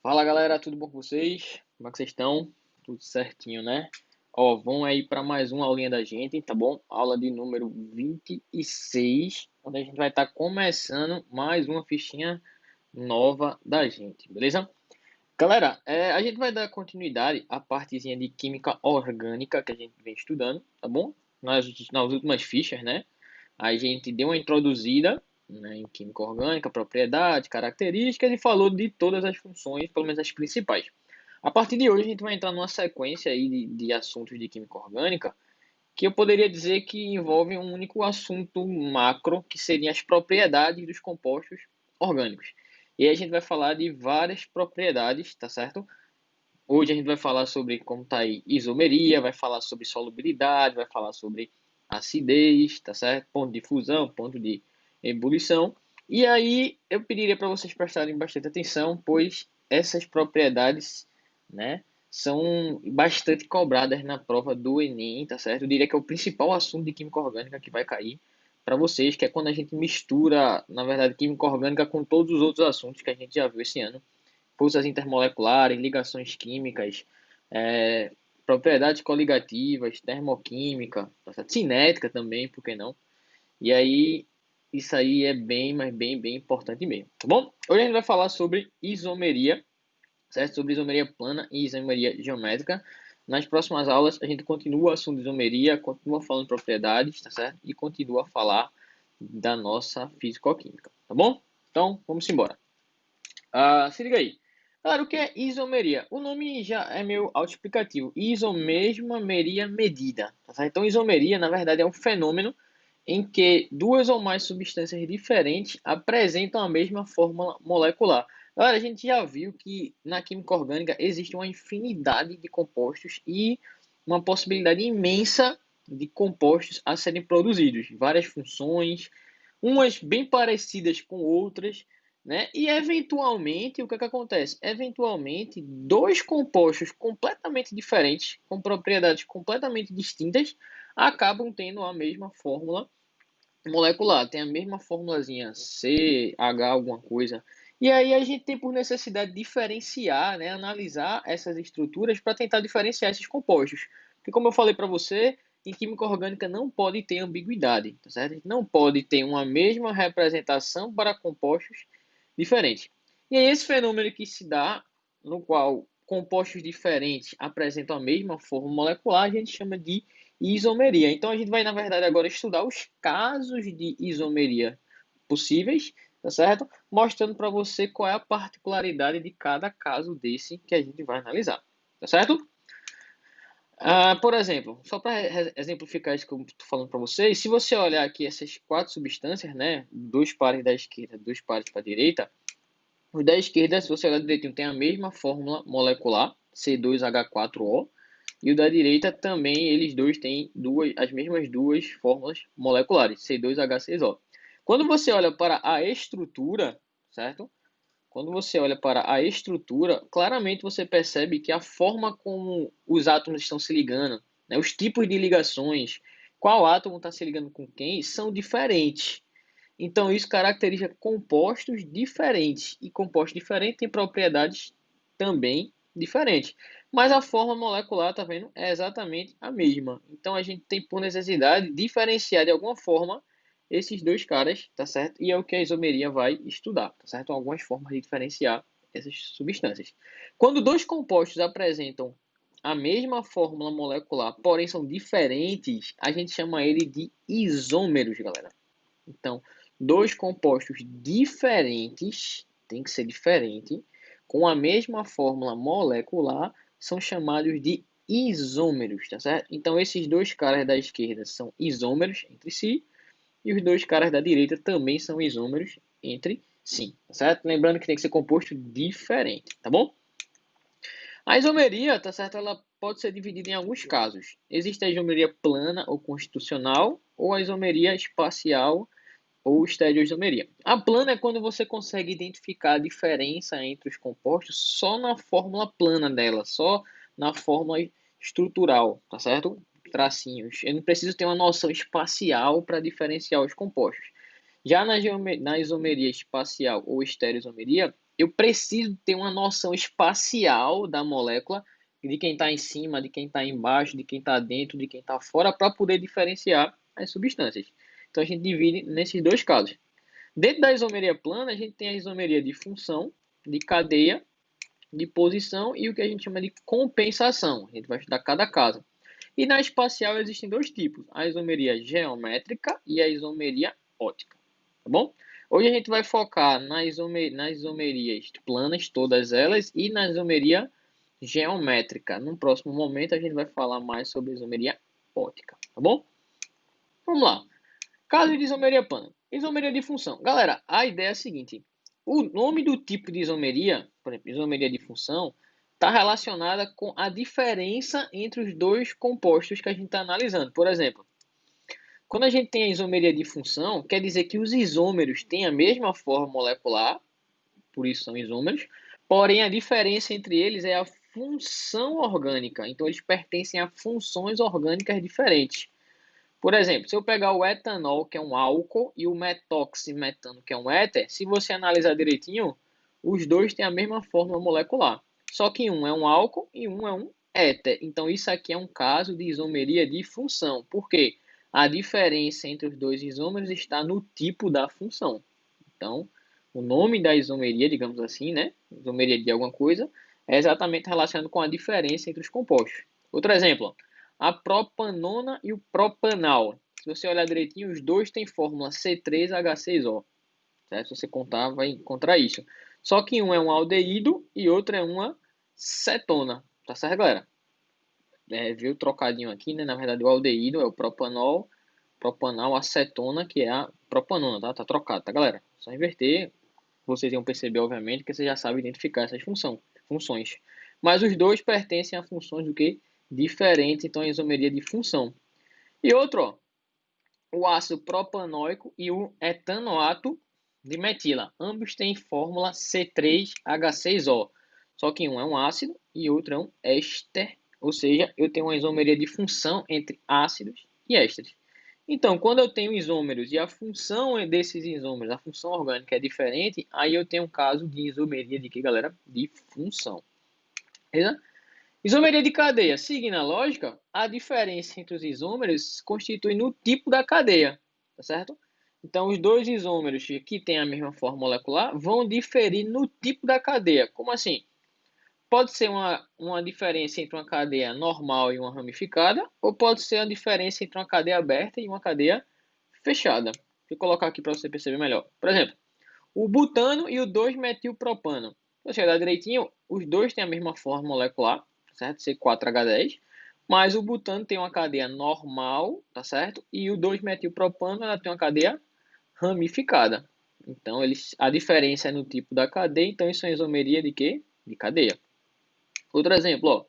Fala galera, tudo bom com vocês? Como é que vocês estão? Tudo certinho, né? Ó, vamos aí para mais uma aulinha da gente, tá bom? Aula de número 26, onde a gente vai estar começando mais uma fichinha nova da gente, beleza? Galera, a gente vai dar continuidade à partezinha de química orgânica que a gente vem estudando, tá bom? Nas últimas fichas, né? A gente deu uma introduzida, né, em química orgânica, propriedades, características e falou de todas as funções, pelo menos as principais. A partir de hoje a gente vai entrar numa sequência aí de assuntos de química orgânica que eu poderia dizer que envolve um único assunto macro, que seriam as propriedades dos compostos orgânicos. E aí a gente vai falar de várias propriedades, tá certo? Hoje a gente vai falar sobre como está aí isomeria, vai falar sobre solubilidade, vai falar sobre acidez, tá certo? Ponto de fusão, ponto de ebulição. E aí eu pediria para vocês prestarem bastante atenção, pois essas propriedades, né, são bastante cobradas na prova do Enem, tá certo? Eu diria que é o principal assunto de química orgânica que vai cair para vocês, que é quando a gente mistura, na verdade, química orgânica com todos os outros assuntos que a gente já viu esse ano, forças intermoleculares, ligações químicas, é, propriedades coligativas, termoquímica, cinética também, por que não? E aí, isso aí é bem, mas bem importante mesmo, tá bom? Hoje a gente vai falar sobre isomeria, certo? Sobre isomeria plana e isomeria geométrica. Nas próximas aulas, a gente continua o assunto de isomeria, continua falando de propriedades, tá certo? E continua a falar da nossa físico-química, tá bom? Então, vamos embora. Se liga aí. Claro, o que é isomeria? O nome já é meio autoexplicativo. Iso, mesma, meria, medida. Tá certo? Então, isomeria, na verdade, é um fenômeno em que duas ou mais substâncias diferentes apresentam a mesma fórmula molecular. Galera, a gente já viu que na química orgânica existe uma infinidade de compostos e uma possibilidade imensa de compostos a serem produzidos. Várias funções, umas bem parecidas com outras, né? E eventualmente, o que é que acontece? Eventualmente, dois compostos completamente diferentes, com propriedades completamente distintas, acabam tendo a mesma fórmula molecular, tem a mesma formulazinha C, H, alguma coisa. E aí a gente tem por necessidade diferenciar, né, analisar essas estruturas para tentar diferenciar esses compostos. Porque como eu falei para você, em química orgânica não pode ter ambiguidade, tá certo? A gente não pode ter uma mesma representação para compostos diferentes. E é esse fenômeno que se dá, no qual compostos diferentes apresentam a mesma forma molecular, a gente chama de isomeria. Então a gente vai, na verdade, agora estudar os casos de isomeria possíveis, tá certo? Mostrando para você qual é a particularidade de cada caso desse que a gente vai analisar, tá certo? Por exemplo, só para exemplificar isso que eu estou falando para vocês, se você olhar aqui essas quatro substâncias, né, dois pares da esquerda, dois pares para a direita, os da esquerda, se você olhar direitinho, tem a mesma fórmula molecular, C2H4O, e o da direita também, eles dois têm as mesmas duas fórmulas moleculares, C2H6O. Quando você olha para a estrutura, certo? Quando você olha para a estrutura, claramente você percebe que a forma como os átomos estão se ligando, né, os tipos de ligações, qual átomo está se ligando com quem, são diferentes. Então, isso caracteriza compostos diferentes. E compostos diferentes têm propriedades também diferentes. Mas a forma molecular, tá vendo? É exatamente a mesma. Então, a gente tem por necessidade diferenciar de alguma forma esses dois caras, tá certo? E é o que a isomeria vai estudar, tá certo? Algumas formas de diferenciar essas substâncias. Quando dois compostos apresentam a mesma fórmula molecular, porém são diferentes, a gente chama ele de isômeros, galera. Então, dois compostos diferentes, tem que ser diferente, com a mesma fórmula molecular, são chamados de isômeros, tá certo? Então, esses dois caras da esquerda são isômeros entre si, e os dois caras da direita também são isômeros entre si, tá certo? Lembrando que tem que ser composto diferente, tá bom? A isomeria, tá certo? Ela pode ser dividida em alguns casos. Existe a isomeria plana ou constitucional, ou a isomeria espacial ou estereoisomeria. A plana é quando você consegue identificar a diferença entre os compostos só na fórmula plana dela, só na fórmula estrutural, tá certo? Tracinhos. Eu não preciso ter uma noção espacial para diferenciar os compostos. Já na isomeria espacial ou estereoisomeria, eu preciso ter uma noção espacial da molécula, de quem está em cima, de quem está embaixo, de quem está dentro, de quem está fora, para poder diferenciar as substâncias. Então a gente divide nesses dois casos. Dentro da isomeria plana, a gente tem a isomeria de função, de cadeia, de posição e o que a gente chama de compensação. A gente vai estudar cada caso. E na espacial existem dois tipos, a isomeria geométrica e a isomeria ótica, tá bom? Hoje a gente vai focar nas isomerias planas, todas elas, e na isomeria geométrica. No próximo momento a gente vai falar mais sobre a isomeria ótica, tá bom? Vamos lá. Caso de isomeria plana. Isomeria de função. Galera, a ideia é a seguinte. O nome do tipo de isomeria, por exemplo, isomeria de função, está relacionada com a diferença entre os dois compostos que a gente está analisando. Por exemplo, quando a gente tem a isomeria de função, quer dizer que os isômeros têm a mesma forma molecular, por isso são isômeros, porém a diferença entre eles é a função orgânica. Então eles pertencem a funções orgânicas diferentes. Por exemplo, se eu pegar o etanol, que é um álcool, e o metoximetano, que é um éter, se você analisar direitinho, os dois têm a mesma fórmula molecular. Só que um é um álcool e um é um éter. Então, isso aqui é um caso de isomeria de função. Por quê? A diferença entre os dois isômeros está no tipo da função. Então, o nome da isomeria, digamos assim, né? Isomeria de alguma coisa, é exatamente relacionado com a diferença entre os compostos. Outro exemplo, a propanona e o propanal. Se você olhar direitinho, os dois têm fórmula C3H6O. Certo? Se você contar, vai encontrar isso. Só que um é um aldeído e outro é uma cetona. Tá certo, galera? Viu o trocadinho aqui, né? Na verdade, o aldeído é o propanol, propanal, acetona, que é a propanona, tá? Tá trocado, tá, galera? Só inverter. Vocês iam perceber, obviamente, que você já sabe identificar essas funções. Mas os dois pertencem a funções do que? Diferentes, então a isomeria de função. E outro, ó, o ácido propanóico e o etanoato de metila. Ambos têm fórmula C3H6O. Só que um é um ácido e outro é um éster. Ou seja, eu tenho uma isomeria de função entre ácidos e ésteres. Então, quando eu tenho isômeros e a função desses isômeros, a função orgânica é diferente, aí eu tenho um caso de isomeria de que, galera? De função. Beleza? Isomeria de cadeia. Seguindo a lógica, a diferença entre os isômeros se constitui no tipo da cadeia, tá certo? Então, os dois isômeros que têm a mesma forma molecular vão diferir no tipo da cadeia. Como assim? Pode ser uma diferença entre uma cadeia normal e uma ramificada, ou pode ser a diferença entre uma cadeia aberta e uma cadeia fechada. Deixa eu colocar aqui para você perceber melhor. Por exemplo, o butano e o 2-metilpropano. Se você olhar direitinho, os dois têm a mesma forma molecular, certo? C4H10. Mas o butano tem uma cadeia normal, tá certo? E o 2-metilpropano ela tem uma cadeia ramificada. Então, a diferença é no tipo da cadeia. Então, isso é isomeria de quê? De cadeia. Outro exemplo, ó.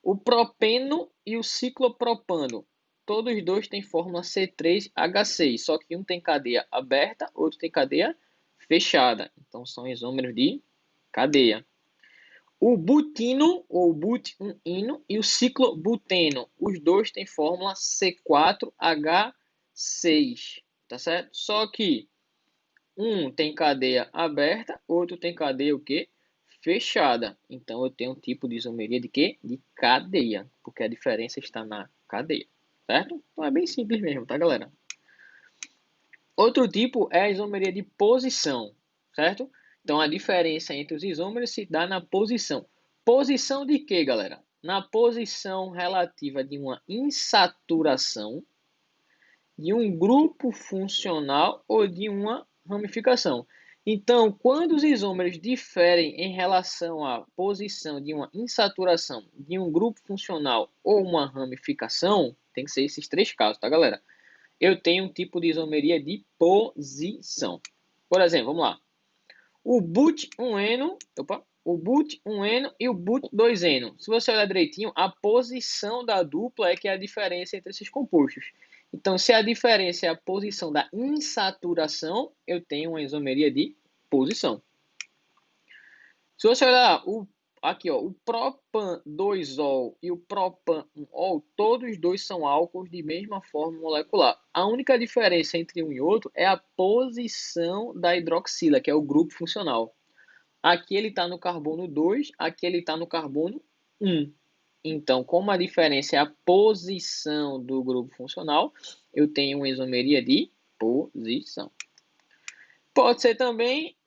O propeno e o ciclopropano. Todos os dois têm fórmula C3H6, só que um tem cadeia aberta, outro tem cadeia fechada. Então são isômeros de cadeia. O butino ou butinino e o ciclobuteno. Os dois têm fórmula C4H6, tá certo? Só que um tem cadeia aberta, outro tem cadeia o quê? Fechada. Então eu tenho um tipo de isomeria de quê? De cadeia, porque a diferença está na cadeia, certo? Então é bem simples mesmo, tá, galera? Outro tipo é a isomeria de posição, certo? Então a diferença entre os isômeros se dá na posição. Posição de quê, galera? Na posição relativa de uma insaturação, de um grupo funcional ou de uma ramificação. Então, quando os isômeros diferem em relação à posição de uma insaturação, de um grupo funcional ou uma ramificação, tem que ser esses três casos, tá, galera? Eu tenho um tipo de isomeria de posição. Por exemplo, vamos lá. O but-1-eno, o but-1-eno e o but-2-eno. Se você olhar direitinho, a posição da dupla é que é a diferença entre esses compostos. Então, se a diferença é a posição da insaturação, eu tenho uma isomeria de posição. Se você olhar aqui, ó, o propan-2-ol e o propan-1-ol, todos os dois são álcools de mesma forma molecular. A única diferença entre um e outro é a posição da hidroxila, que é o grupo funcional. Aqui ele está no carbono 2, aqui ele está no carbono 1. Então, como a diferença é a posição do grupo funcional, eu tenho uma isomeria de posição. Pode ser também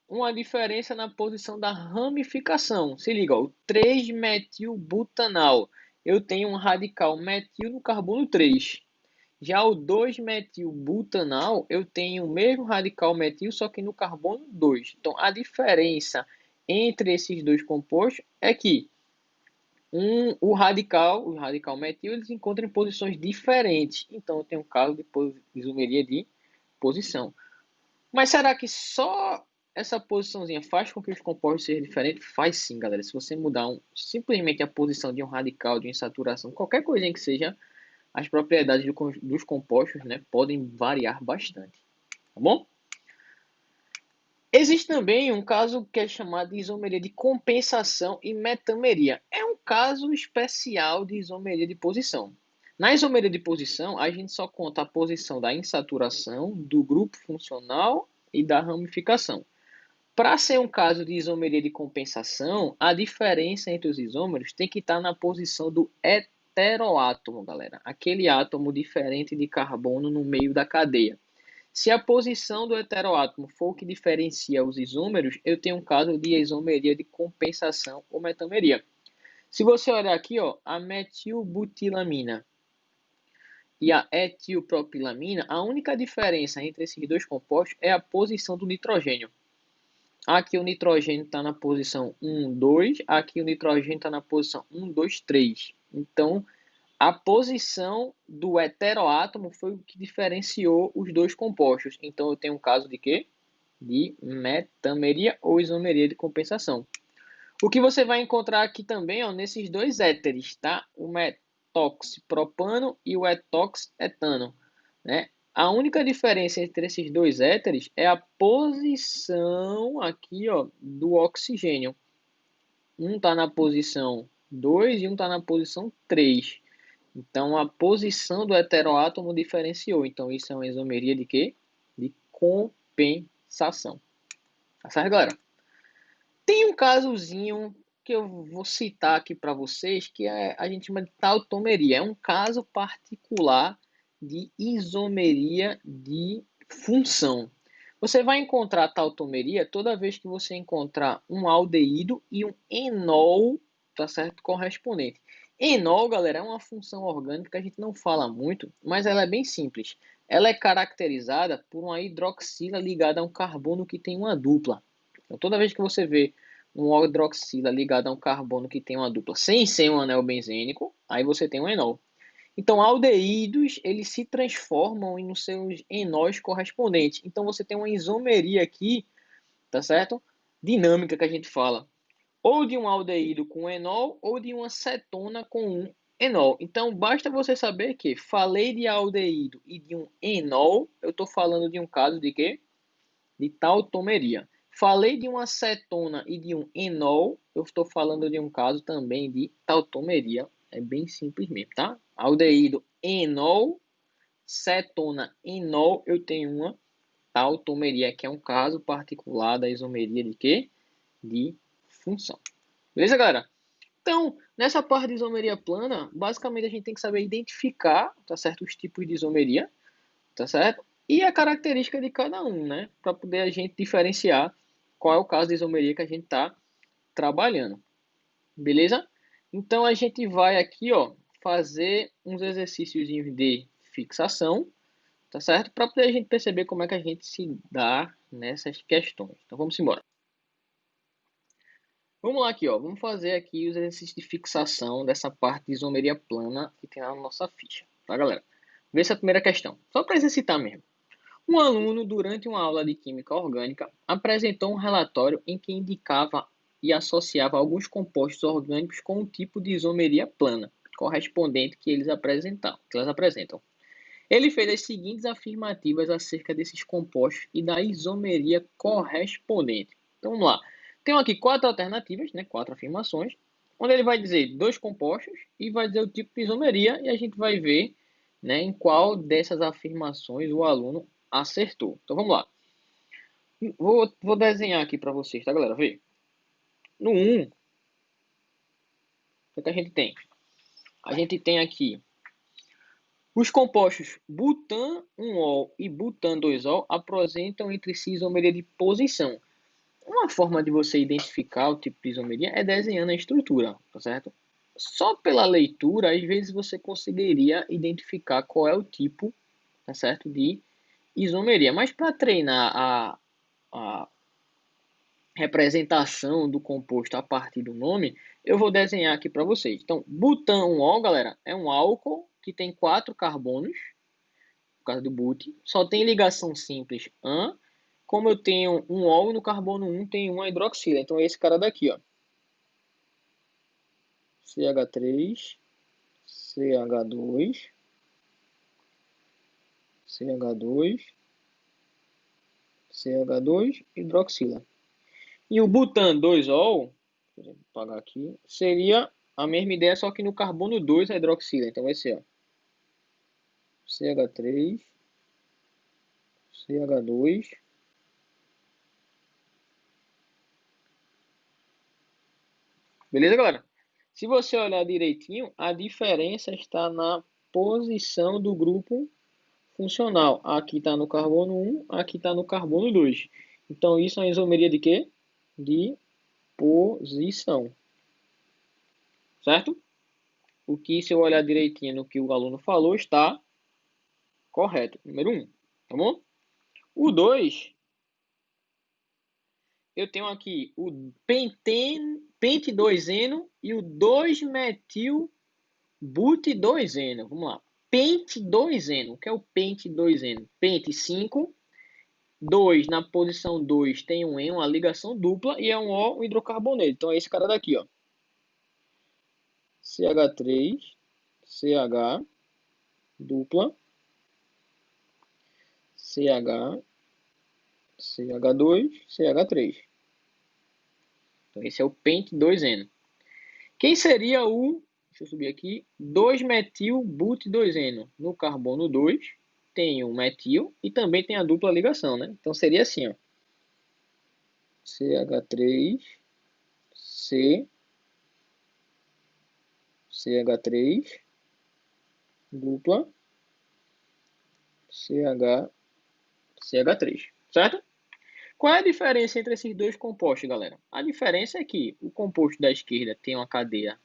uma diferença na posição da ramificação. Se liga, ó, o 3-metilbutanal. Eu tenho um radical metil no carbono 3. Já o 2-metilbutanal, eu tenho o mesmo radical metil, só que no carbono 2. Então, a diferença entre esses dois compostos é que o radical metil, eles encontram em posições diferentes. Então, eu tenho um caso de isomeria de posição. Mas será que só essa posiçãozinha faz com que os compostos sejam diferentes? Faz sim, galera. Se você mudar simplesmente a posição de um radical, de uma insaturação, qualquer coisinha que seja, as propriedades dos compostos, né, podem variar bastante. Tá bom? Existe também um caso que é chamado de isomeria de compensação e metameria. É um caso especial de isomeria de posição. Na isomeria de posição, a gente só conta a posição da insaturação, do grupo funcional e da ramificação. Para ser um caso de isomeria de compensação, a diferença entre os isômeros tem que estar na posição do heteroátomo, galera. Aquele átomo diferente de carbono no meio da cadeia. Se a posição do heteroátomo for o que diferencia os isômeros, eu tenho um caso de isomeria de compensação ou metameria. Se você olhar aqui, ó, a metilbutilamina e a etilpropilamina, a única diferença entre esses dois compostos é a posição do nitrogênio. Aqui o nitrogênio está na posição 1, 2, aqui o nitrogênio está na posição 1, 2, 3. Então, a posição do heteroátomo foi o que diferenciou os dois compostos. Então, eu tenho um caso de quê? De metameria ou isomeria de compensação. O que você vai encontrar aqui também, ó, nesses dois éteres, tá? O metoxipropano e o etoxetano, né? A única diferença entre esses dois éteres é a posição aqui, ó, do oxigênio. Um está na posição 2 e um está na posição 3. Então, a posição do heteroátomo diferenciou. Então, isso é uma isomeria de quê? De compensação. Tá certo, galera? Tem um casozinho que eu vou citar aqui para vocês, que a gente chama de tautomeria. É um caso particular de isomeria de função. Você vai encontrar tautomeria toda vez que você encontrar um aldeído e um enol, tá certo? Correspondente. Enol, galera, é uma função orgânica que a gente não fala muito, mas ela é bem simples. Ela é caracterizada por uma hidroxila ligada a um carbono que tem uma dupla. Então, toda vez que você vê um hidroxila ligado a um carbono que tem uma dupla sem ser um anel benzênico, aí você tem um enol. Então, aldeídos, eles se transformam em seus enóis correspondentes. Então, você tem uma isomeria aqui, tá certo? Dinâmica que a gente fala. Ou de um aldeído com enol, ou de uma cetona com um enol. Então, basta você saber que falei de aldeído e de um enol, eu estou falando de um caso de quê? De tautomeria. Falei de uma cetona e de um enol, eu estou falando de um caso também de tautomeria. É bem simples mesmo, tá? Aldeído enol, cetona enol, eu tenho uma tautomeria, que é um caso particular da isomeria de quê? De função. Beleza, galera? Então, nessa parte de isomeria plana, basicamente a gente tem que saber identificar, tá certo, os tipos de isomeria, tá certo? E a característica de cada um, né? Para poder a gente diferenciar qual é o caso de isomeria que a gente está trabalhando. Beleza? Então a gente vai aqui, ó, fazer uns exercícios de fixação, tá certo? Para poder a gente perceber como é que a gente se dá nessas questões. Então vamos embora. Vamos lá aqui, ó. Vamos fazer aqui os exercícios de fixação dessa parte de isomeria plana que tem na nossa ficha, tá, galera? Vê essa primeira questão. Só para exercitar mesmo. Um aluno, durante uma aula de Química Orgânica, apresentou um relatório em que indicava e associava alguns compostos orgânicos com um tipo de isomeria plana, correspondente que eles apresentam. Ele fez as seguintes afirmativas acerca desses compostos e da isomeria correspondente. Então vamos lá. Tem aqui 4 alternativas, né, 4 afirmações, onde ele vai dizer 2 compostos e vai dizer o tipo de isomeria, e a gente vai ver, né, em qual dessas afirmações o aluno acertou. Então vamos lá. Vou desenhar aqui para vocês, tá, galera? Vê. No 1, o que a gente tem? A gente tem aqui os compostos butan 1-ol e butan 2-ol apresentam entre si isomeria de posição. Uma forma de você identificar o tipo de isomeria é desenhando a estrutura, tá certo? Só pela leitura, às vezes você conseguiria identificar qual é o tipo, tá certo, de isomeria. Mas para treinar a representação do composto a partir do nome, eu vou desenhar aqui para vocês. Então, butan-1-ol, galera, é um álcool que tem 4 carbonos, por causa do but, só tem ligação simples AN. Como eu tenho um ol e no carbono 1 tem uma hidroxila, então é esse cara daqui, ó. CH3, CH2, CH2, CH2, hidroxila. E o butan 2-ol, vou apagar aqui, seria a mesma ideia, só que no carbono 2 a hidroxila. Então vai ser, ó, CH3, CH2. Beleza, galera? Se você olhar direitinho, a diferença está na posição do grupo funcional. Aqui está no carbono 1, aqui está no carbono 2. Então, isso é uma isomeria de quê? De posição. Certo? O que, se eu olhar direitinho no que o aluno falou, está correto. Número 1. Tá bom? O 2, eu tenho aqui o pente 2-eno e o 2-metil but 2-eno. Vamos lá. Pente 2-eno. O que é o pente 2-eno? Pente 5. 2 na posição 2 tem um êon, uma ligação dupla, e é um O, um hidrocarboneto. Então é esse cara daqui, ó. CH3, CH, dupla, CH, CH2, CH3. Então esse é o pente 2-eno. Quem seria o, deixa eu subir aqui, 2-metil-but-2-eno? No carbono 2 tem um metil e também tem a dupla ligação, né? Então seria assim, ó. CH3, C, CH3, dupla, CH, CH3, certo? Qual é a diferença entre esses dois compostos, galera? A diferença é que o composto da esquerda tem uma cadeia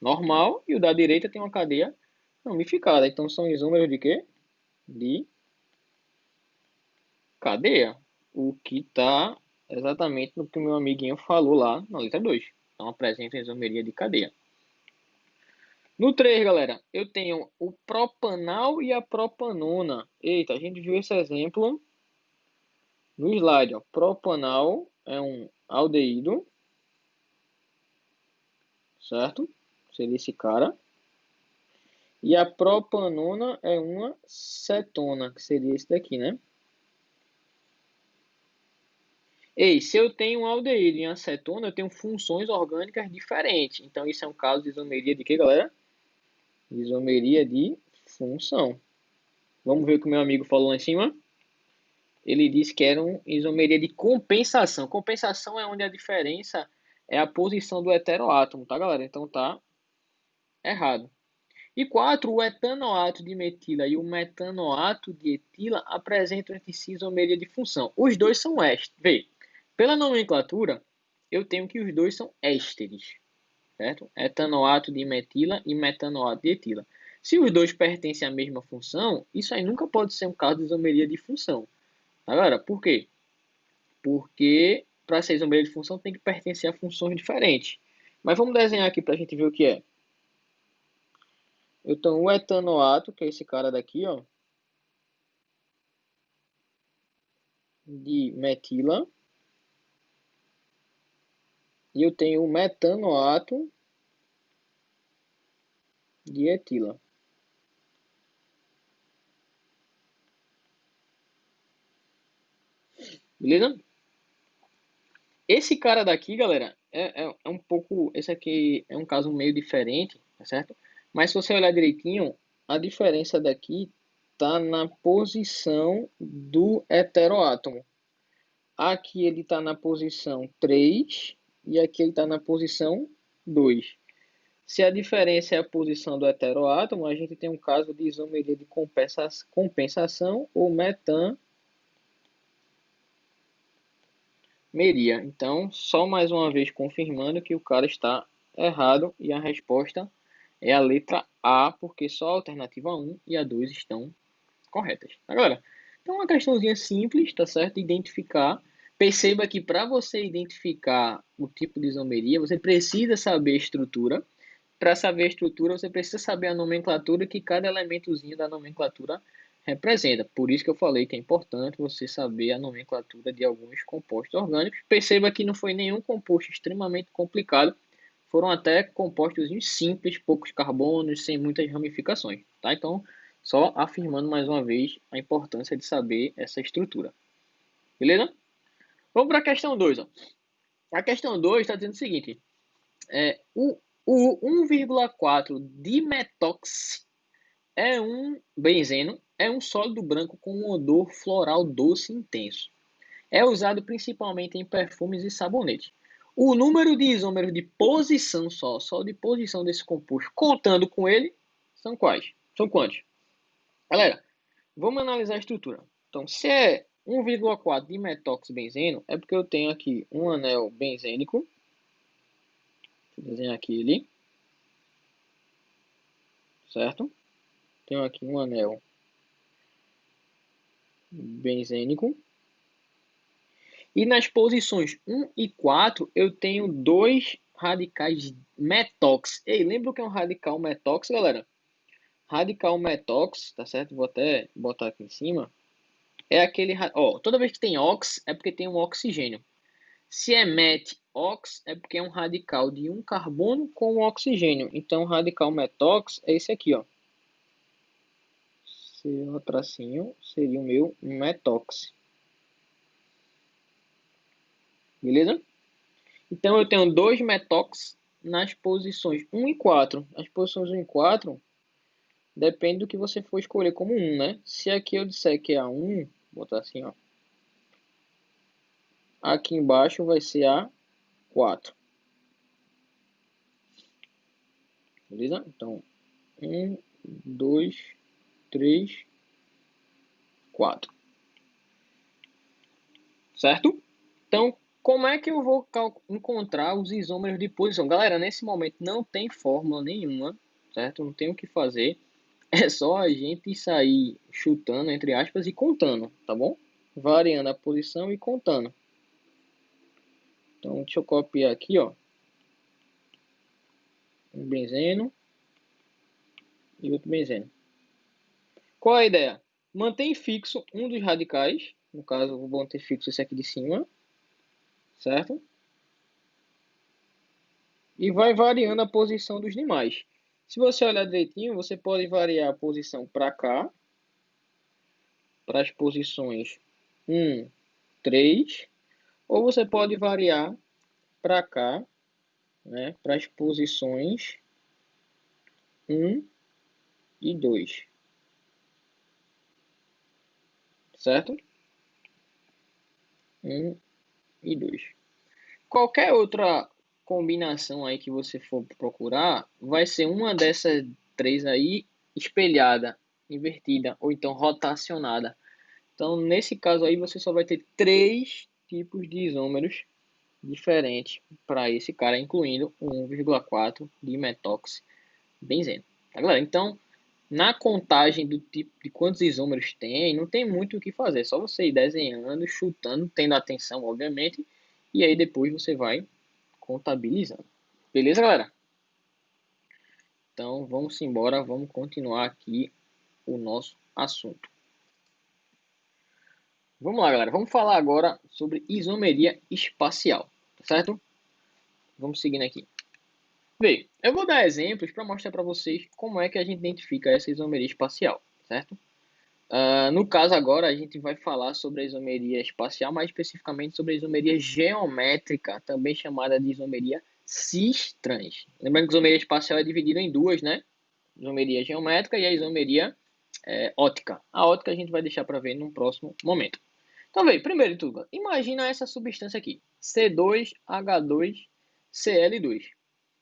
normal e o da direita tem uma cadeia ramificada. Então são isômeros de quê? De cadeia. O que está exatamente no que o meu amiguinho falou lá na letra 2. Então apresenta a isomeria de cadeia. No 3, galera, eu tenho o propanal e a propanona. Eita, a gente viu esse exemplo no slide. Ó. Propanal é um aldeído, certo? Seria esse cara. E a propanona é uma cetona, que seria esse daqui, né? Ei, se eu tenho um aldeído e uma cetona, eu tenho funções orgânicas diferentes. Então, isso é um caso de isomeria de quê, galera? Isomeria de função. Vamos ver o que o meu amigo falou lá em cima? Ele disse que era uma isomeria de compensação. Compensação é onde a diferença é a posição do heteroátomo, tá, galera? Então, tá errado. E 4, o etanoato de metila e o metanoato de etila apresentam entre si isomeria de função. Os dois são ésteres. Vê, pela nomenclatura, eu tenho que os dois são ésteres, certo? Etanoato de metila e metanoato de etila. Se os dois pertencem à mesma função, isso aí nunca pode ser um caso de isomeria de função. Agora, por quê? Porque para ser isomeria de função tem que pertencer a funções diferentes. Mas vamos desenhar aqui para a gente ver o que é. Eu tenho o etanoato, que é esse cara daqui, ó, de metila. E eu tenho o metanoato de etila. Beleza? Esse cara daqui, galera, é um pouco... Esse aqui é um caso meio diferente, tá certo? Mas se você olhar direitinho, a diferença daqui tá na posição do heteroátomo. aqui ele está na posição 3 e aqui ele está na posição 2. Se a diferença é a posição do heteroátomo, a gente tem um caso de isomeria de compensação ou metameria. Então, só mais uma vez confirmando que o cara está errado e a resposta é a letra A, porque só a alternativa 1 e a 2 estão corretas. Agora, então uma questãozinha simples, tá certo? Identificar. Perceba que para você identificar o tipo de isomeria, você precisa saber a estrutura. Para saber a estrutura, você precisa saber a nomenclatura que cada elementozinho da nomenclatura representa. Por isso que eu falei que é importante você saber a nomenclatura de alguns compostos orgânicos. Perceba que não foi nenhum composto extremamente complicado, foram até compostos simples, poucos carbonos, sem muitas ramificações. Tá? Então, só afirmando mais uma vez a importância de saber essa estrutura. Beleza? Vamos para a questão 2. A questão 2 está dizendo o seguinte: o 1,4 dimetox é um benzeno, é um sólido branco com um odor floral doce e intenso. É usado principalmente em perfumes e sabonetes. O número de isômeros de posição só de posição desse composto, contando com ele, são quais? São quantos? Galera, vamos analisar a estrutura. Então, se é 1,4 dimetoxibenzeno, é porque eu tenho aqui um anel benzênico. Vou desenhar aqui ele. Certo? Tenho aqui um anel benzênico. E nas posições 1 e 4, eu tenho dois radicais metox. Ei, lembra o que é um radical metox, galera? Radical metox, tá certo? Vou até botar aqui em cima. É aquele... Ó, toda vez que tem ox, é porque tem um oxigênio. Se é met-ox, é porque é um radical de um carbono com um oxigênio. Então, o radical metox é esse aqui, ó. Seu tracinho seria o meu metox. Beleza? Então, eu tenho dois metox nas posições 1 e 4. As posições 1 e 4 depende do que você for escolher como 1, né? Se aqui eu disser que é a 1, vou botar assim, ó. Aqui embaixo vai ser a 4. Beleza? Então, 1, 2, 3, 4. Certo? Então, como é que eu vou encontrar os isômeros de posição? Galera, nesse momento não tem fórmula nenhuma, certo? Não tem o que fazer. É só a gente sair chutando, entre aspas, e contando, tá bom? Variando a posição e contando. Então, deixa eu copiar aqui, ó. Um benzeno e outro benzeno. Qual a ideia? Mantém fixo um dos radicais. No caso, eu vou manter fixo esse aqui de cima. Certo? E vai variando a posição dos demais. Se você olhar direitinho, você pode variar a posição para cá, para as posições 1, 3, ou você pode variar para cá, né, para as posições 1 e 2, certo? 1 e 2. Qualquer outra combinação aí que você for procurar, vai ser uma dessas três aí espelhada, invertida, ou então rotacionada. Então, nesse caso aí, você só vai ter três tipos de isômeros diferentes para esse cara, incluindo o 1,4 de metox benzeno. Tá, galera? Então, na contagem do tipo de quantos isômeros tem, não tem muito o que fazer. É só você ir desenhando, chutando, tendo atenção, obviamente, e aí depois você vai contabilizando. Beleza, galera? Então, vamos embora, vamos continuar aqui o nosso assunto. Vamos lá, galera. Vamos falar agora sobre isomeria espacial, certo? Vamos seguindo aqui. Bem, eu vou dar exemplos para mostrar para vocês como é que a gente identifica essa isomeria espacial, certo? No caso agora, a gente vai falar sobre a isomeria espacial, mais especificamente sobre a isomeria geométrica, também chamada de isomeria cis-trans. Lembrando que a isomeria espacial é dividida em duas, né? Isomeria geométrica e a isomeria ótica. A ótica a gente vai deixar para ver num próximo momento. Então, vem, primeiro de tudo, imagina essa substância aqui, C2H2Cl2.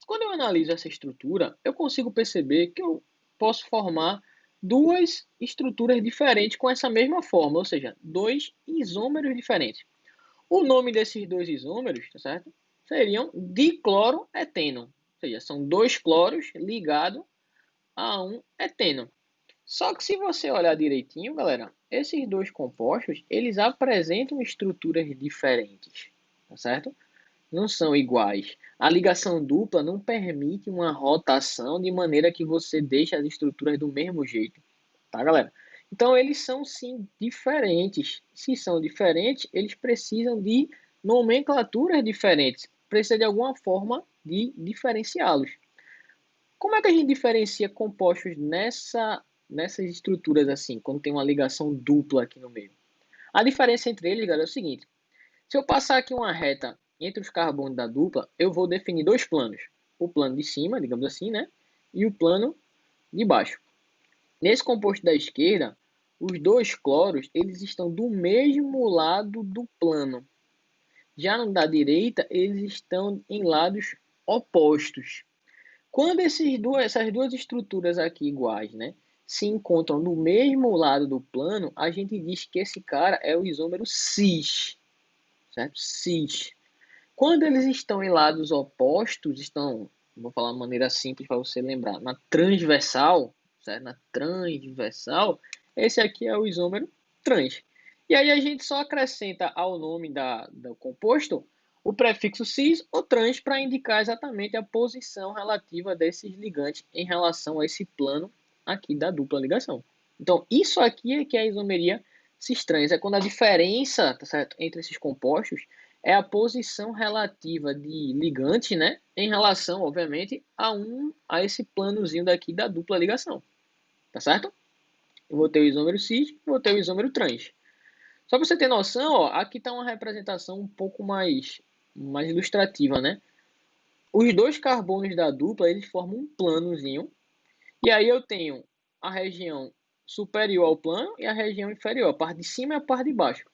Quando eu analiso essa estrutura, eu consigo perceber que eu posso formar duas estruturas diferentes com essa mesma forma, ou seja, dois isômeros diferentes. O nome desses dois isômeros, tá certo? Seriam dicloroeteno, ou seja, são dois cloros ligados a um eteno. Só que se você olhar direitinho, galera, esses dois compostos, eles apresentam estruturas diferentes, tá certo? Não são iguais. A ligação dupla não permite uma rotação de maneira que você deixe as estruturas do mesmo jeito, tá, galera? Então, eles são sim diferentes. Se são diferentes, eles precisam de nomenclaturas diferentes. Precisa de alguma forma de diferenciá-los. Como é que a gente diferencia compostos nessas estruturas assim, quando tem uma ligação dupla aqui no meio? A diferença entre eles, galera, é o seguinte. Se eu passar aqui uma reta entre os carbonos da dupla, eu vou definir dois planos. O plano de cima, digamos assim, né? E o plano de baixo. Nesse composto da esquerda, os dois cloros, eles estão do mesmo lado do plano. Já no da direita, eles estão em lados opostos. Quando essas duas estruturas aqui iguais, né, se encontram no mesmo lado do plano, a gente diz que esse cara é o isômero cis, certo? Cis. Quando eles estão em lados opostos, vou falar de maneira simples para você lembrar, na transversal, certo? Na transversal, esse aqui é o isômero trans. E aí a gente só acrescenta ao nome do composto o prefixo cis ou trans para indicar exatamente a posição relativa desses ligantes em relação a esse plano aqui da dupla ligação. Então, isso aqui é que é a isomeria cis-trans, é quando a diferença, tá certo, entre esses compostos é a posição relativa de ligante, né, em relação, obviamente, a esse planozinho daqui da dupla ligação, tá certo? Eu vou ter o isômero cis, vou ter o isômero trans. Só para você ter noção, ó, aqui está uma representação um pouco mais ilustrativa, né? Os dois carbonos da dupla, eles formam um planozinho, e aí eu tenho a região superior ao plano e a região inferior, a parte de cima e a parte de baixo.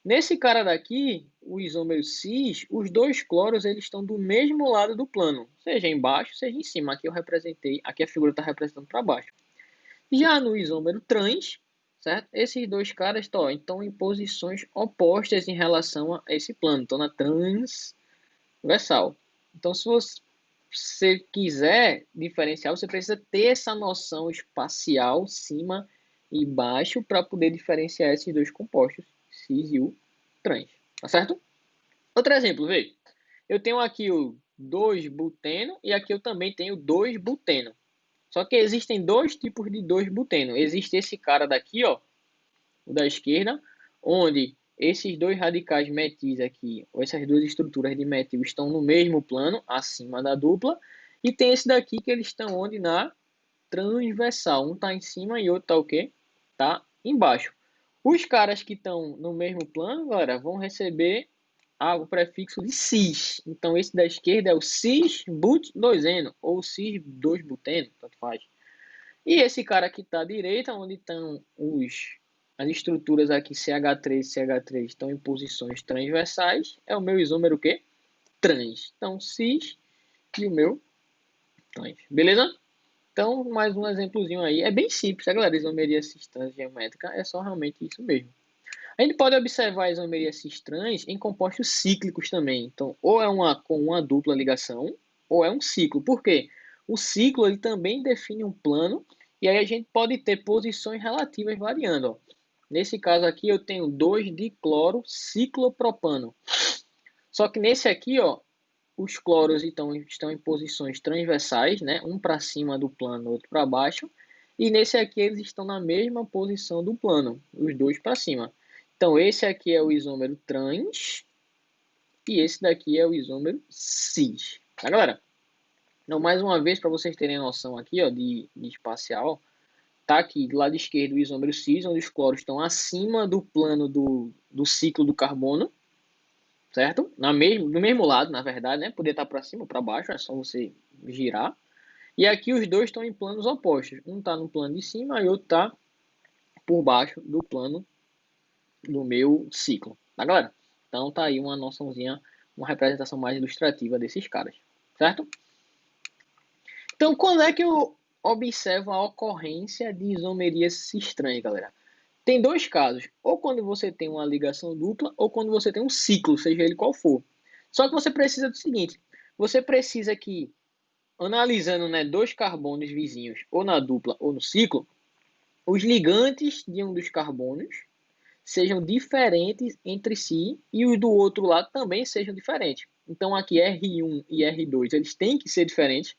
Nesse cara daqui, o isômero cis, os dois cloros eles estão do mesmo lado do plano, seja embaixo, seja em cima. Aqui eu representei, aqui a figura está representando para baixo. Já no isômero trans, certo? Esses dois caras estão em posições opostas em relação a esse plano, estão na transversal. Então, se você quiser diferenciar, você precisa ter essa noção espacial, cima e baixo, para poder diferenciar esses dois compostos, cis e o trans, tá certo? Outro exemplo, veja. Eu tenho aqui o 2-buteno e aqui eu também tenho 2-buteno. Só que existem dois tipos de 2-buteno. Existe esse cara daqui, ó, o da esquerda, onde esses dois radicais metis aqui, ou essas duas estruturas de metil estão no mesmo plano, acima da dupla, e tem esse daqui que eles estão onde? Na transversal. Um está em cima e outro está o quê? Tá embaixo. Os caras que estão no mesmo plano, galera, vão receber o prefixo de cis. Então, esse da esquerda é o cis-but-2-eno, ou cis-2-buteno, tanto faz. E esse cara que está à direita, onde estão as estruturas aqui CH3 e CH3 estão em posições transversais, é o meu isômero o quê? Trans. Então, cis e o meu trans. Beleza? Então, mais um exemplozinho aí. É bem simples, a galera, isomeria cis-trans geométrica é só realmente isso mesmo. A gente pode observar a isomeria cis-trans em compostos cíclicos também. Então, ou é com uma dupla ligação, ou é um ciclo. Por quê? O ciclo ele também define um plano, e aí a gente pode ter posições relativas variando. Ó. Nesse caso aqui, eu tenho 2-dicloro ciclopropano. Só que nesse aqui, ó, os cloros estão em posições transversais, né? Um para cima do plano, outro para baixo. E nesse aqui eles estão na mesma posição do plano, os dois para cima. Então esse aqui é o isômero trans e esse daqui é o isômero cis. Tá, galera? Então, mais uma vez, para vocês terem noção aqui ó, de espacial, tá aqui do lado esquerdo o isômero cis, onde os cloros estão acima do plano do ciclo do carbono, certo? No mesmo lado, na verdade, né? Poder estar para cima ou para baixo, é só você girar. E aqui os dois estão em planos opostos. Um está no plano de cima e o outro está por baixo do plano do meu ciclo, tá, galera? Então tá aí uma noçãozinha, uma representação mais ilustrativa desses caras, certo? Então, quando é que eu observo a ocorrência de isomeria cisestranha, galera? Tem dois casos, ou quando você tem uma ligação dupla, ou quando você tem um ciclo, seja ele qual for. Só que você precisa do seguinte, você precisa que, analisando, né, dois carbonos vizinhos, ou na dupla ou no ciclo, os ligantes de um dos carbonos sejam diferentes entre si e os do outro lado também sejam diferentes. Então aqui R1 e R2, eles têm que ser diferentes,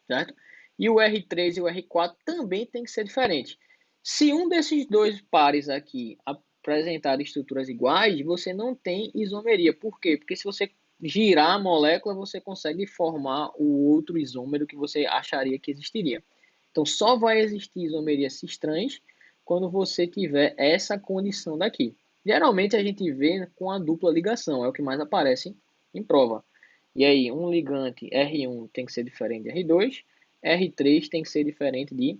certo? E o R3 e o R4 também tem que ser diferentes. Se um desses dois pares aqui apresentar estruturas iguais, você não tem isomeria. Por quê? Porque se você girar a molécula, você consegue formar o outro isômero que você acharia que existiria. Então, só vai existir isomeria cis-trans quando você tiver essa condição daqui. Geralmente, a gente vê com a dupla ligação, é o que mais aparece em prova. E aí, um ligante R1 tem que ser diferente de R2, R3 tem que ser diferente de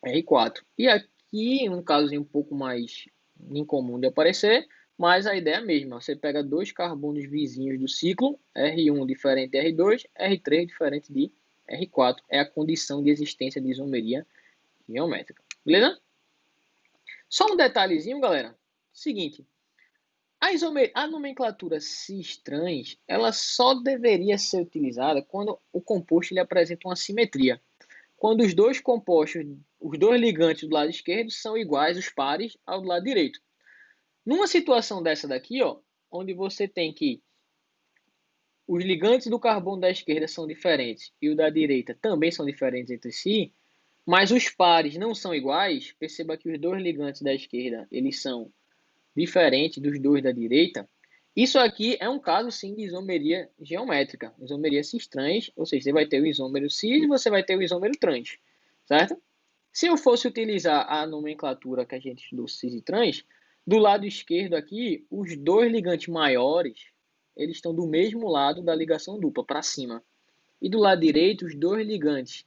R4. E aqui, um casozinho um pouco mais incomum de aparecer, mas a ideia é a mesma. Você pega dois carbonos vizinhos do ciclo, R1 diferente de R2, R3 diferente de R4. É a condição de existência de isomeria geométrica. Beleza? Só um detalhezinho, galera. Seguinte, a nomenclatura cis-trans, ela só deveria ser utilizada quando o composto ele apresenta uma simetria. Quando os dois compostos, os dois ligantes do lado esquerdo são iguais, os pares, ao do lado direito. Numa situação dessa daqui, ó, onde você tem que os ligantes do carbono da esquerda são diferentes e o da direita também são diferentes entre si, mas os pares não são iguais, perceba que os dois ligantes da esquerda, eles são diferentes dos dois da direita. Isso aqui é um caso, sim, de isomeria geométrica, isomeria cis-trans, ou seja, você vai ter o isômero cis e você vai ter o isômero trans, certo? Se eu fosse utilizar a nomenclatura que a gente estudou cis e trans, do lado esquerdo aqui, os dois ligantes maiores, eles estão do mesmo lado da ligação dupla, para cima. E do lado direito, os dois ligantes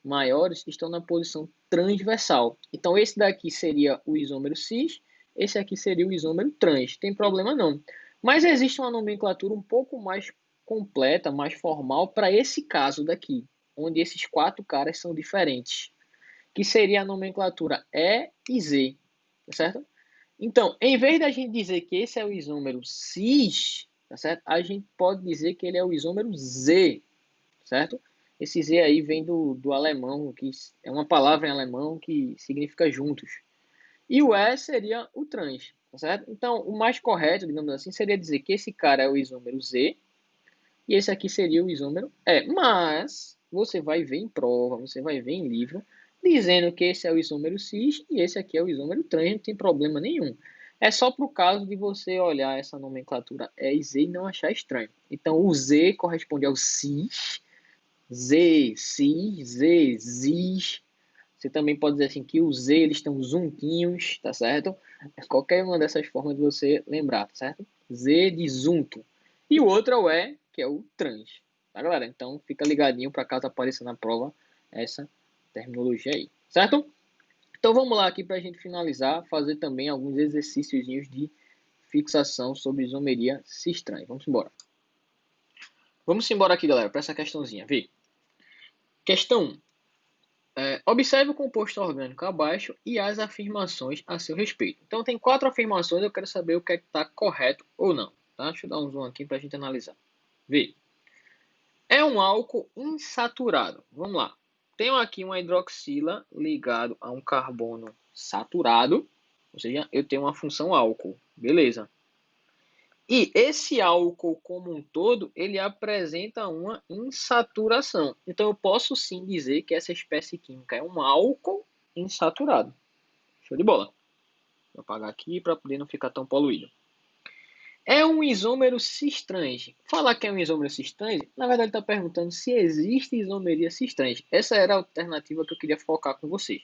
maiores estão na posição transversal. Então, esse daqui seria o isômero cis, esse aqui seria o isômero trans. Tem problema não. Mas existe uma nomenclatura um pouco mais completa, mais formal para esse caso daqui, onde esses quatro caras são diferentes, que seria a nomenclatura E e Z, tá certo? Então, em vez da gente dizer que esse é o isômero cis, tá certo? A gente pode dizer que ele é o isômero Z, certo? Esse Z aí vem do alemão, que é uma palavra em alemão que significa juntos. E o E seria o trans, tá certo? Então, o mais correto, digamos assim, seria dizer que esse cara é o isômero Z e esse aqui seria o isômero E. Mas você vai ver em prova, você vai ver em livro, dizendo que esse é o isômero cis e esse aqui é o isômero trans, não tem problema nenhum. É só para o caso de você olhar essa nomenclatura E e Z e não achar estranho. Então, o Z corresponde ao cis, Z, cis, Z, zis. Você também pode dizer assim que o Z eles estão juntinhos, tá certo? Qualquer uma dessas formas de você lembrar, tá certo? Z de junto. E o outro é o E, que é o trans, tá, galera? Então fica ligadinho para caso apareça na prova essa terminologia aí, certo? Então vamos lá aqui para a gente finalizar, fazer também alguns exercícios de fixação sobre isomeria cis-trans. Vamos embora. Vamos embora aqui, galera, para essa questãozinha. Vê. Questão 1. Observe o composto orgânico abaixo e as afirmações a seu respeito. Então, tem 4 afirmações, eu quero saber o que é que está correto ou não. Tá? Deixa eu dar um zoom aqui para a gente analisar. Vê. É um álcool insaturado. Vamos lá. Tenho aqui uma hidroxila ligado a um carbono saturado, ou seja, eu tenho uma função álcool. Beleza. E esse álcool como um todo, ele apresenta uma insaturação. Então, eu posso sim dizer que essa espécie química é um álcool insaturado. Show de bola. Vou apagar aqui para poder não ficar tão poluído. É um isômero cis-trans. Falar que é um isômero cis-trans, na verdade está perguntando se existe isomeria cis-trans. Essa era a alternativa que eu queria focar com vocês.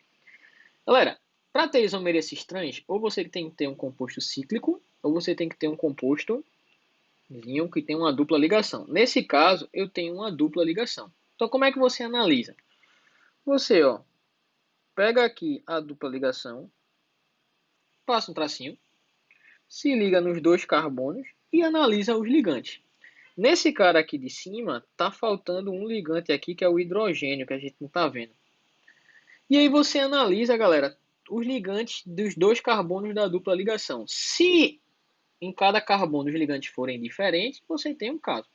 Galera, para ter isomeria cis-trans, ou você tem que ter um composto cíclico, ou você tem que ter um composto que tem uma dupla ligação. Nesse caso, eu tenho uma dupla ligação. Então, como é que você analisa? Você, pega aqui a dupla ligação, passa um tracinho, se liga nos dois carbonos e analisa os ligantes. Nesse cara aqui de cima, tá faltando um ligante aqui, que é o hidrogênio, que a gente não tá vendo. E aí você analisa, galera, os ligantes dos dois carbonos da dupla ligação. Se em cada carbono os ligantes forem diferentes, você tem um caso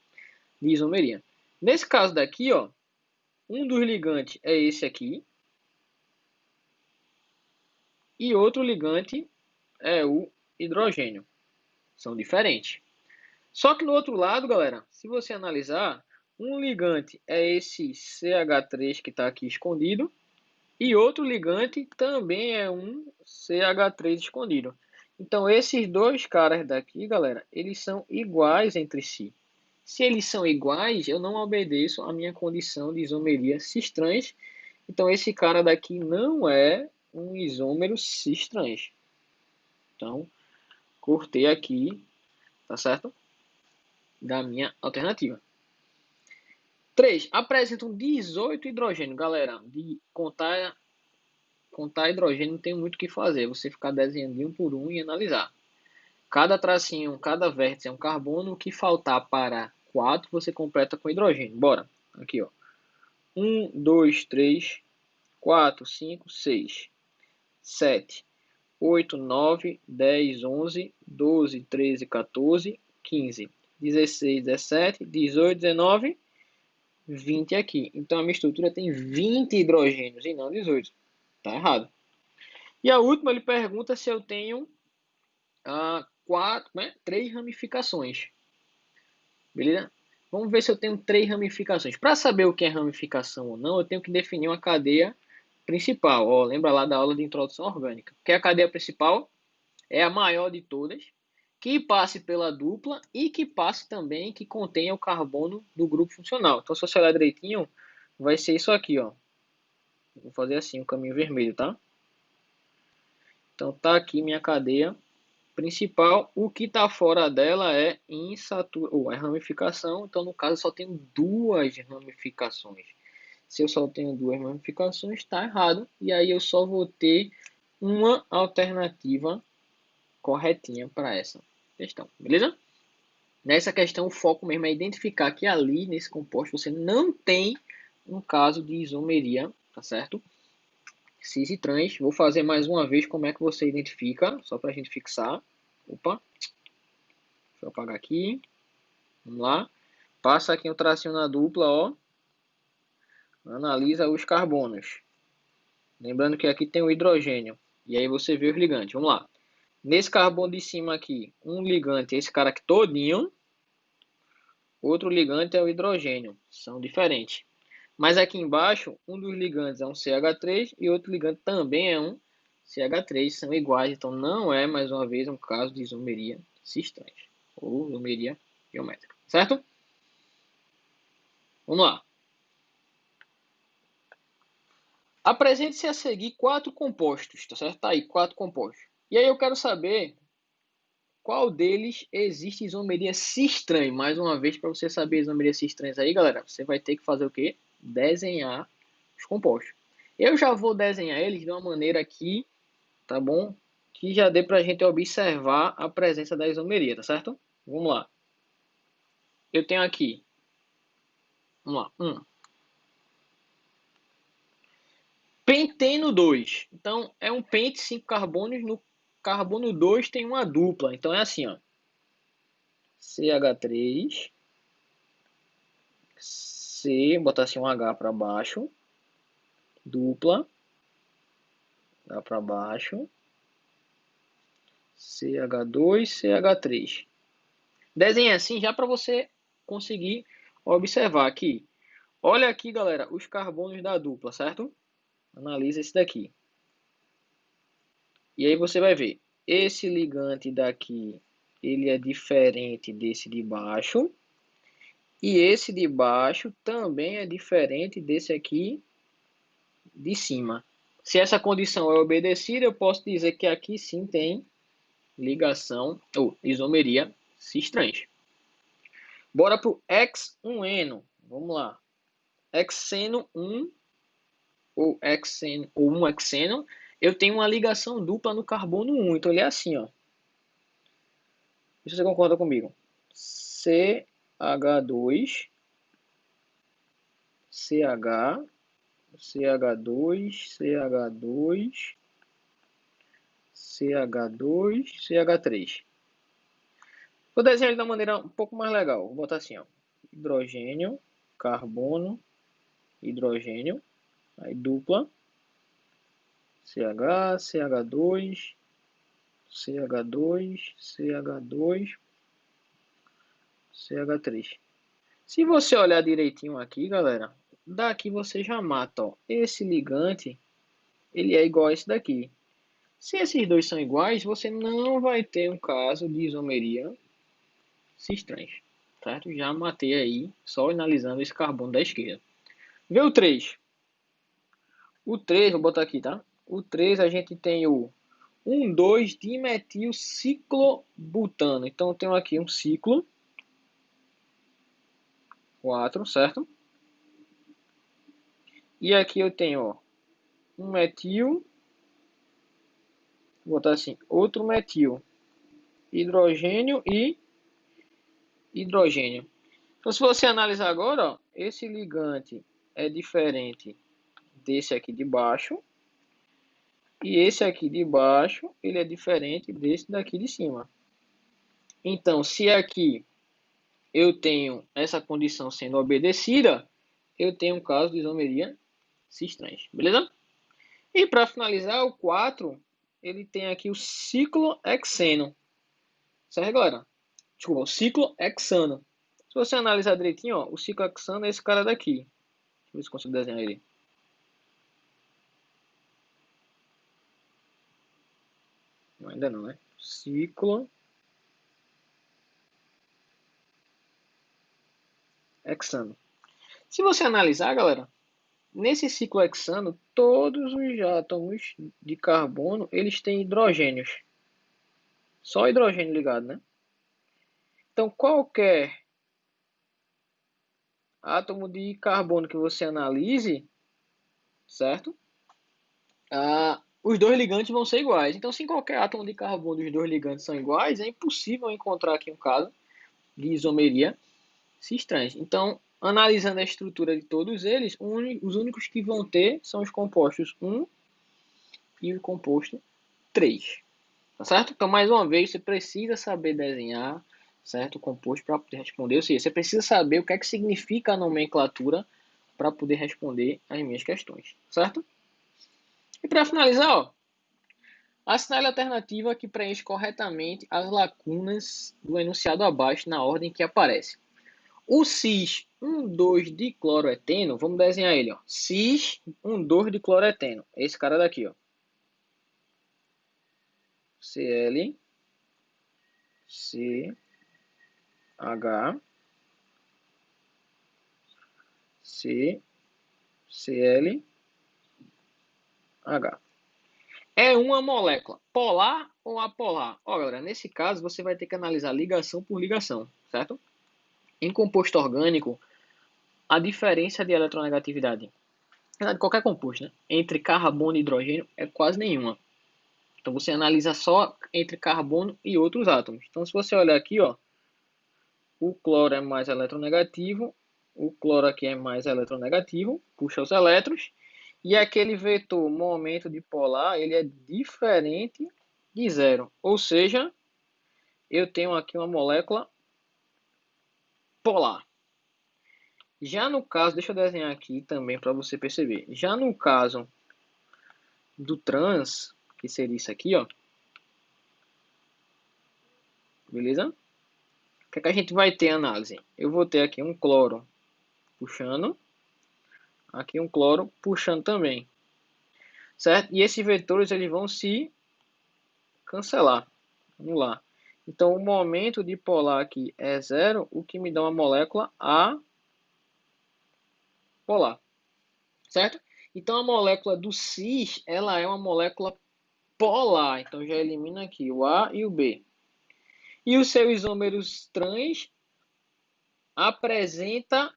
de isomeria. Nesse caso daqui, ó, um dos ligantes é esse aqui, e outro ligante é o hidrogênio. São diferentes. Só que no outro lado, galera, se você analisar, um ligante é esse CH3 que está aqui escondido, e outro ligante também é um CH3 escondido. Então, esses dois caras daqui, galera, eles são iguais entre si. Se eles são iguais, eu não obedeço a minha condição de isomeria cis-trans. Então, esse cara daqui não é um isômero cis-trans. Então, cortei aqui, tá certo? Da minha alternativa. 3. Apresentam 18 hidrogênio. Galera, de contar hidrogênio não tem muito o que fazer. Você ficar desenhando um por um e analisar. Cada tracinho, cada vértice é um carbono. O que faltar para 4, você completa com hidrogênio. Bora. Aqui, ó. 1, 2, 3, 4, 5, 6, 7, 8, 9, 10, 11, 12, 13, 14, 15, 16, 17, 18, 19, 20 aqui. Então a minha estrutura tem 20 hidrogênios e não 18. Tá errado. E a última, ele pergunta se eu tenho 3 ramificações. Beleza? Vamos ver se eu tenho 3 ramificações. Para saber o que é ramificação ou não, eu tenho que definir uma cadeia principal. Ó, lembra lá da aula de introdução orgânica. Que a cadeia principal é a maior de todas, que passe pela dupla e que passe também, que contenha o carbono do grupo funcional. Então, se você olhar direitinho, vai ser isso aqui, ó. Vou fazer assim, o caminho vermelho, tá? Então, tá aqui minha cadeia principal. O que tá fora dela é é ramificação. Então, no caso, eu só tenho 2 ramificações. Se eu só tenho 2 ramificações, está errado. E aí eu só vou ter uma alternativa corretinha para essa questão, beleza? Nessa questão, o foco mesmo é identificar que ali, nesse composto, você não tem um caso de isomeria, tá certo? Cis e trans. Vou fazer mais uma vez como é que você identifica, só para a gente fixar. Opa, deixa eu apagar aqui. Vamos lá. Passa aqui o tracinho na dupla, ó. Analisa os carbonos. Lembrando que aqui tem o hidrogênio. E aí você vê os ligantes. Vamos lá. Nesse carbono de cima aqui, um ligante é esse cara aqui todinho. Outro ligante é o hidrogênio. São diferentes. Mas aqui embaixo, um dos ligantes é um CH3 e outro ligante também é um CH3. São iguais, então não é, mais uma vez, um caso de isomeria cis-trans. Ou isomeria geométrica. Certo? Vamos lá. Apresente-se a seguir 4 compostos, tá certo? Tá aí, 4 compostos. E aí eu quero saber qual deles existe isomeria cis-trans. Mais uma vez, para você saber isomeria cis-trans aí, galera, você vai ter que fazer o quê? Desenhar os compostos. Eu já vou desenhar eles de uma maneira aqui, tá bom? Que já dê para a gente observar a presença da isomeria, tá certo? Vamos lá. Eu tenho aqui, vamos lá, penteno 2. Então, é um pente 5 carbonos. No carbono 2 tem uma dupla. Então, é assim, ó. CH3, C, botar assim um H para baixo, dupla, H para baixo, CH2, CH3. Desenhe assim já para você conseguir observar aqui. Olha aqui, galera, os carbonos da dupla, certo? Analisa esse daqui. E aí você vai ver, esse ligante daqui, ele é diferente desse de baixo. E esse de baixo também é diferente desse aqui de cima. Se essa condição é obedecida, eu posso dizer que aqui sim tem ligação ou isomeria cis-trans. Bora para o X1Eno. Vamos lá. Hexeno 1 ou 1 hexeno, eu tenho uma ligação dupla no carbono 1. Então ele é assim, ó. se você concorda comigo. CH2, CH, CH2, CH2, CH2, CH3. Vou desenhar ele da maneira um pouco mais legal. Vou botar assim, ó. Hidrogênio, carbono, hidrogênio, aí dupla, CH, CH2, CH2, CH2, CH3. Se você olhar direitinho aqui, galera, daqui você já mata, ó. Esse ligante, ele é igual a esse daqui. Se esses dois são iguais, você não vai ter um caso de isomeria cis-trans, certo? Já matei aí, só analisando esse carbono da esquerda. Vê o 3. O 3, vou botar aqui, tá? O 3 a gente tem o 1,2-dimetilciclobutano. Então eu tenho aqui um ciclo 4, certo? E aqui eu tenho, ó, um metil, vou botar assim, outro metil, hidrogênio e hidrogênio. Então se você analisar agora, ó, esse ligante é diferente desse aqui de baixo. E esse aqui de baixo, ele é diferente desse daqui de cima. Então, se aqui eu tenho essa condição sendo obedecida, eu tenho um caso de isomeria cis-trans, beleza? E para finalizar, o 4, ele tem aqui o ciclohexeno, certo, galera? Desculpa, o ciclohexano. Se você analisar direitinho, ó, o ciclohexano é esse cara daqui. Deixa eu ver se consigo desenhar ele. Não, ainda não, né? Ciclohexano. Se você analisar, galera, nesse ciclohexano, todos os átomos de carbono, eles têm hidrogênios. Só hidrogênio ligado, né? Então, qualquer átomo de carbono que você analise, certo? Os dois ligantes vão ser iguais. Então, se qualquer átomo de carbono dos dois ligantes são iguais, é impossível encontrar aqui um caso de isomeria cis-trans. Então, analisando a estrutura de todos eles, os únicos que vão ter são os compostos 1 e o composto 3. Tá certo? Então, mais uma vez, você precisa saber desenhar, certo, o composto para poder responder. Ou seja, você precisa saber o que é que significa a nomenclatura para poder responder as minhas questões, certo? E para finalizar, ó, assinale a alternativa que preenche corretamente as lacunas do enunciado abaixo na ordem que aparece. O cis 1,2-dicloroeteno, vamos desenhar ele, ó. Cis 1,2-dicloroeteno. Esse cara daqui, ó. Cl, C, H, C, Cl, H. É uma molécula polar ou apolar? Ó, galera, nesse caso você vai ter que analisar ligação por ligação, certo? Em composto orgânico, a diferença de eletronegatividade, de qualquer composto, né, entre carbono e hidrogênio é quase nenhuma. Então você analisa só entre carbono e outros átomos. Então se você olhar aqui, ó, o cloro é mais eletronegativo, o cloro aqui é mais eletronegativo, puxa os elétrons. E aquele vetor momento dipolar, ele é diferente de zero. Ou seja, eu tenho aqui uma molécula polar. Já no caso, deixa eu desenhar aqui também para você perceber. Já no caso do trans, que seria isso aqui, ó. Beleza? O que é que a gente vai ter análise? Eu vou ter aqui um cloro puxando. Aqui um cloro puxando também. Certo? E esses vetores eles vão se cancelar. Vamos lá. Então, o momento dipolar aqui é zero, o que me dá uma molécula apolar. Certo? Então, a molécula do cis, ela é uma molécula polar. Então, já elimina aqui o A e o B. E os seus isômeros trans apresenta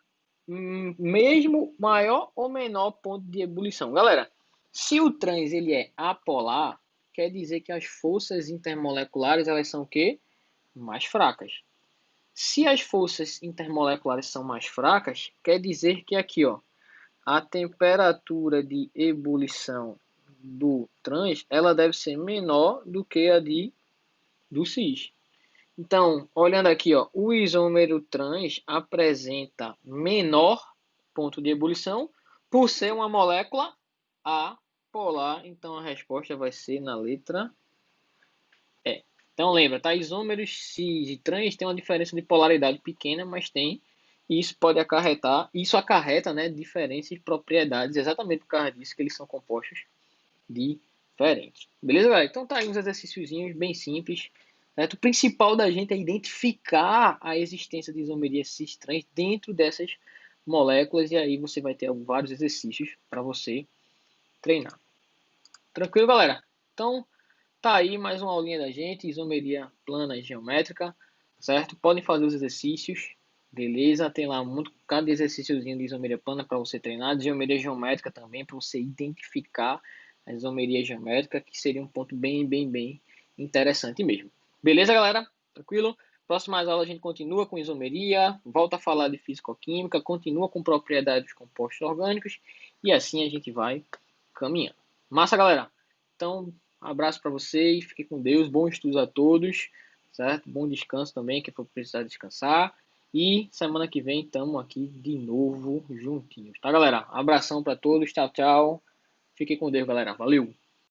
mesmo maior ou menor ponto de ebulição. Galera, se o trans ele é apolar, quer dizer que as forças intermoleculares elas são o quê? mais fracas. Se as forças intermoleculares são mais fracas, quer dizer que aqui, ó, a temperatura de ebulição do trans, ela deve ser menor do que a do cis. Então, olhando aqui, ó, o isômero trans apresenta menor ponto de ebulição por ser uma molécula apolar. Então, a resposta vai ser na letra E. Então, lembra, tá? Isômeros cis e trans tem uma diferença de polaridade pequena, mas tem. E isso pode acarretar, isso acarreta, né, diferenças de propriedades, exatamente por causa disso que eles são compostos diferentes. Beleza, galera? Então tá aí uns exercíciozinhos bem simples. Certo? O principal da gente é identificar a existência de isomerias cis-trans dentro dessas moléculas e aí você vai ter vários exercícios para você treinar. Tranquilo, galera? Então, tá aí mais uma aulinha da gente, isomeria plana e geométrica, certo? Podem fazer os exercícios, beleza? Tem lá muito, cada exercíciozinho de isomeria plana para você treinar, de geometria geométrica também, para você identificar a isomeria geométrica, que seria um ponto bem interessante mesmo. Beleza, galera? Tranquilo? Próximas aulas a gente continua com isomeria, volta a falar de físico-química, continua com propriedades dos compostos orgânicos e assim a gente vai caminhando. Massa, galera? Então, abraço para vocês, fiquem com Deus, bons estudos a todos, certo? Bom descanso também, quem for precisar descansar. E semana que vem estamos aqui de novo juntinhos, tá, galera? Abração para todos, tchau, tchau. Fiquem com Deus, galera. Valeu!